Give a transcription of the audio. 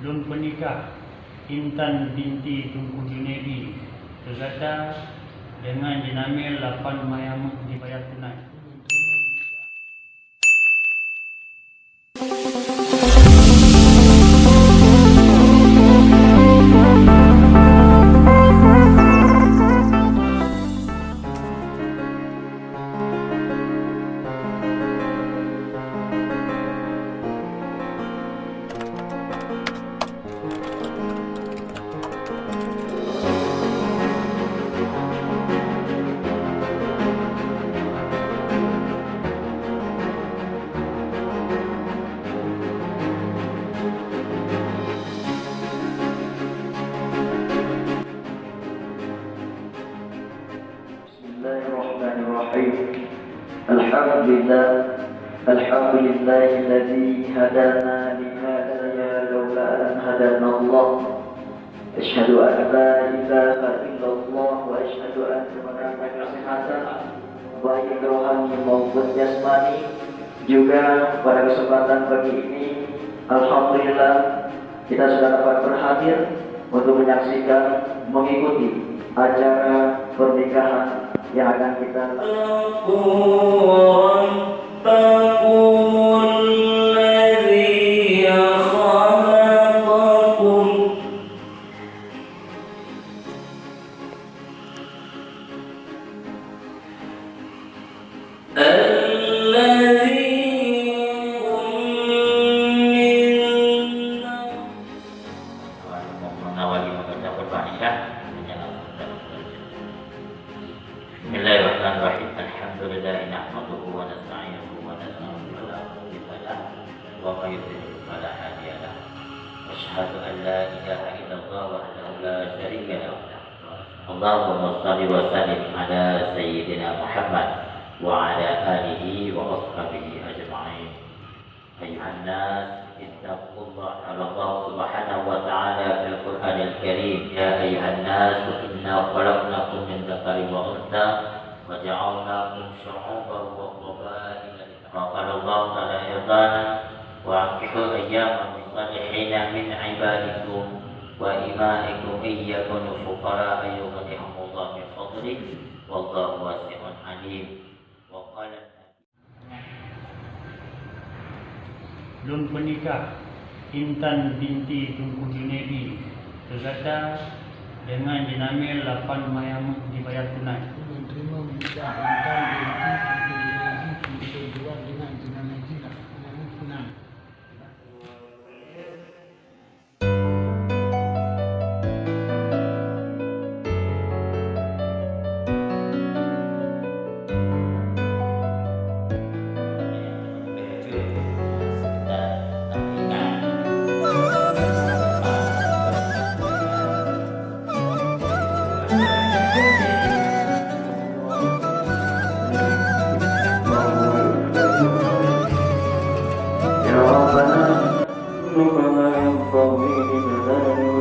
belum menikah Intan binti Tunku Junedi berkata dengan dinamil 8 mayam dibayar tunai. الحمد لله الذي هدانا لهذا لولا أن هدانا الله أشهد أن لا إله إلا الله وأشهد أن محمدا kesehatan baik rohani maupun jasmani. Juga pada kesempatan pagi ini alhamdulillah kita sudah dapat berhadir untuk menyaksikan mengikuti acara pernikahan yang akan kita Bismillahirrahmanirrahim. Alhamdulillah nahmaduhu wa nasta'inuhu wa nastaghfiruh wa man yudlil fala hadiya lahu. Asyhadu an la ilaha illallah wahdahu la syarika lahu. Allahumma shalli wa sallim ala sayyidina Muhammad wa ala alihi wa ashabihi ajma'in. Ayyuhan nas ittaqullah Allah subhanahu wa ta'ala fil Qur'anil Karim. Ya ayyuhan nas inna khalaqnakum min dzakarin wa untha wa ja'alnakum syu'uban wa qabaila qala Allah ta'ala ayatan wa ankihu ayyama salihina min ibadikum wa imaikum iyyakunu fuqara ayyuhanihumullah min fadlih wallahu wasi'un alim. Wa qala belum menikah Intan binti Tunku Junedi berkata dengan dinamil 8 mayam dibayar tunai. Menerima menikah Intan binti Tunku Junedi dijual dengan dinamil tunai. ربنا ينبغي لنا